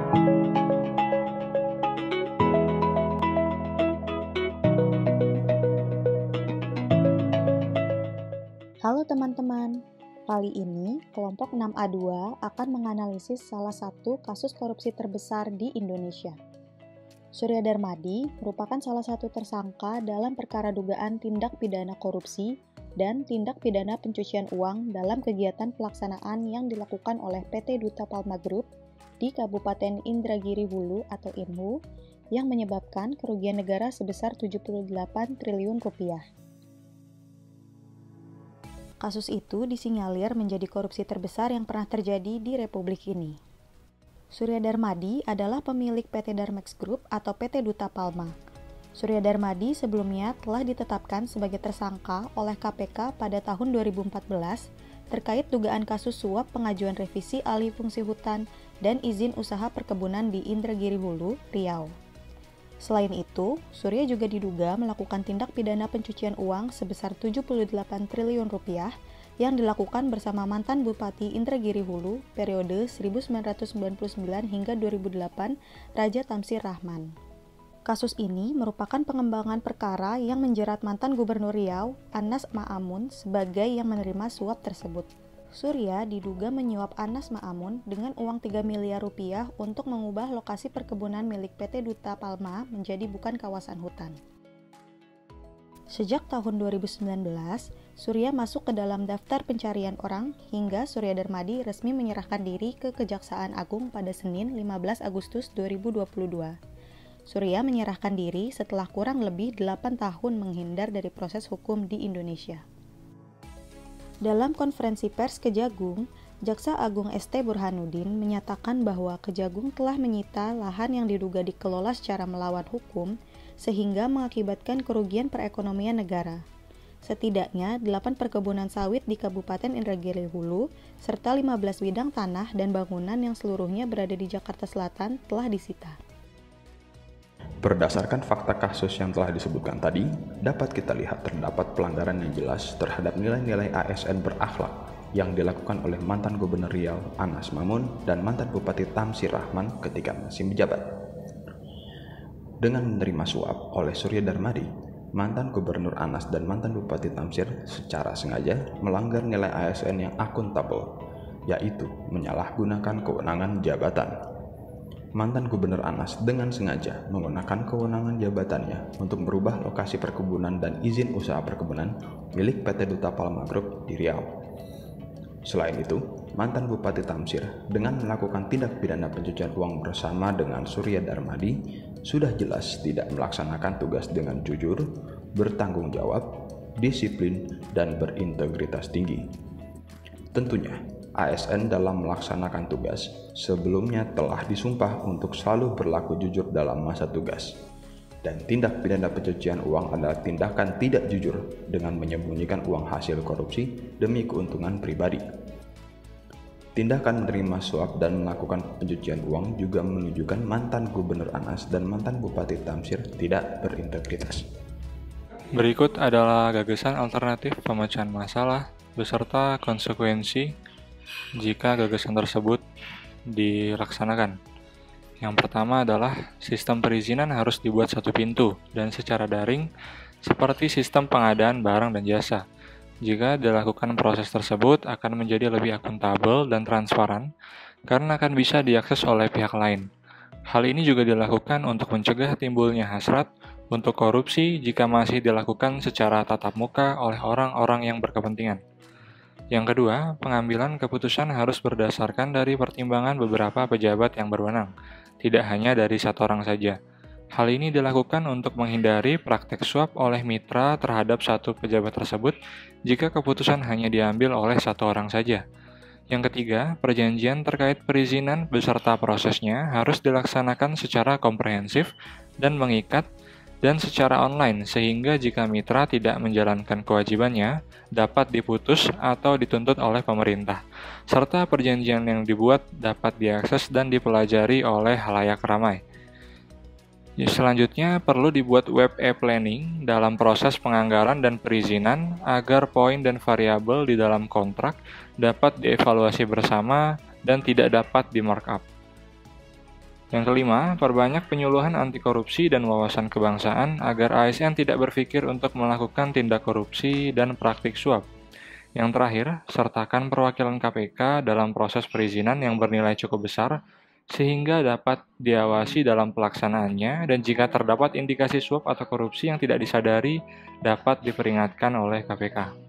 Halo teman-teman, kali ini kelompok 6A2 akan menganalisis salah satu kasus korupsi terbesar di Indonesia. Surya Darmadi merupakan salah satu tersangka dalam perkara dugaan tindak pidana korupsi dan tindak pidana pencucian uang dalam kegiatan pelaksanaan yang dilakukan oleh PT Duta Palma Group di Kabupaten Indragiri Hulu atau INHU yang menyebabkan kerugian negara sebesar 78 triliun rupiah. Kasus itu disinyalir menjadi korupsi terbesar yang pernah terjadi di Republik ini. Surya Darmadi adalah pemilik PT Darmex Group atau PT Duta Palma. Surya Darmadi sebelumnya telah ditetapkan sebagai tersangka oleh KPK pada tahun 2014 terkait dugaan kasus suap pengajuan revisi alih fungsi hutan dan izin usaha perkebunan di Indragiri Hulu, Riau. Selain itu, Surya juga diduga melakukan tindak pidana pencucian uang sebesar 78 triliun rupiah yang dilakukan bersama mantan Bupati Indragiri Hulu periode 1999 hingga 2008, Raja Tamsir Rahman. Kasus ini merupakan pengembangan perkara yang menjerat mantan Gubernur Riau, Anas Ma'amun, sebagai yang menerima suap tersebut. Surya diduga menyuap Anas Ma'amun dengan uang 3 miliar rupiah untuk mengubah lokasi perkebunan milik PT Duta Palma menjadi bukan kawasan hutan. Sejak tahun 2019, Surya masuk ke dalam daftar pencarian orang hingga Surya Darmadi resmi menyerahkan diri ke Kejaksaan Agung pada Senin 15 Agustus 2022. Surya menyerahkan diri setelah kurang lebih 8 tahun menghindar dari proses hukum di Indonesia. Dalam konferensi pers Kejagung, Jaksa Agung ST Burhanuddin menyatakan bahwa Kejagung telah menyita lahan yang diduga dikelola secara melawan hukum sehingga mengakibatkan kerugian perekonomian negara. Setidaknya 8 perkebunan sawit di Kabupaten Indragiri Hulu serta 15 bidang tanah dan bangunan yang seluruhnya berada di Jakarta Selatan telah disita. Berdasarkan fakta kasus yang telah disebutkan tadi, dapat kita lihat terdapat pelanggaran yang jelas terhadap nilai-nilai ASN berakhlak yang dilakukan oleh mantan Gubernur Riau Anas Ma'amun dan mantan Bupati Tamsir Rahman ketika masih menjabat. Dengan menerima suap oleh Surya Darmadi, mantan Gubernur Anas dan mantan Bupati Tamsir secara sengaja melanggar nilai ASN yang akuntabel, yaitu menyalahgunakan kewenangan jabatan. Mantan Gubernur Anas dengan sengaja menggunakan kewenangan jabatannya untuk merubah lokasi perkebunan dan izin usaha perkebunan milik PT Duta Palma Group di Riau. Selain itu, mantan Bupati Tamsir dengan melakukan tindak pidana pencucian uang bersama dengan Surya Darmadi sudah jelas tidak melaksanakan tugas dengan jujur, bertanggung jawab, disiplin, dan berintegritas tinggi. Tentunya, ASN dalam melaksanakan tugas sebelumnya telah disumpah untuk selalu berlaku jujur dalam masa tugas. Dan tindak pidana pencucian uang adalah tindakan tidak jujur dengan menyembunyikan uang hasil korupsi demi keuntungan pribadi. Tindakan menerima suap dan melakukan pencucian uang juga menunjukkan mantan Gubernur Anas dan mantan Bupati Tamsir tidak berintegritas. Berikut adalah gagasan alternatif pemecahan masalah beserta konsekuensi jika gagasan tersebut dilaksanakan. Yang pertama adalah sistem perizinan harus dibuat satu pintu dan secara daring seperti sistem pengadaan barang dan jasa. Jika dilakukan proses tersebut akan menjadi lebih akuntabel dan transparan karena akan bisa diakses oleh pihak lain. Hal ini juga dilakukan untuk mencegah timbulnya hasrat untuk korupsi jika masih dilakukan secara tatap muka oleh orang-orang yang berkepentingan. Yang kedua, pengambilan keputusan harus berdasarkan dari pertimbangan beberapa pejabat yang berwenang, tidak hanya dari satu orang saja. Hal ini dilakukan untuk menghindari praktek suap oleh mitra terhadap satu pejabat tersebut jika keputusan hanya diambil oleh satu orang saja. Yang ketiga, perjanjian terkait perizinan beserta prosesnya harus dilaksanakan secara komprehensif dan mengikat dan secara online sehingga jika mitra tidak menjalankan kewajibannya dapat diputus atau dituntut oleh pemerintah, serta perjanjian yang dibuat dapat diakses dan dipelajari oleh halayak ramai. Selanjutnya, perlu dibuat web e-planning dalam proses penganggaran dan perizinan agar poin dan variabel di dalam kontrak dapat dievaluasi bersama dan tidak dapat di markup. Yang kelima, perbanyak penyuluhan anti korupsi dan wawasan kebangsaan agar ASN tidak berpikir untuk melakukan tindak korupsi dan praktik suap. Yang terakhir, sertakan perwakilan KPK dalam proses perizinan yang bernilai cukup besar sehingga dapat diawasi dalam pelaksanaannya dan jika terdapat indikasi suap atau korupsi yang tidak disadari dapat diperingatkan oleh KPK.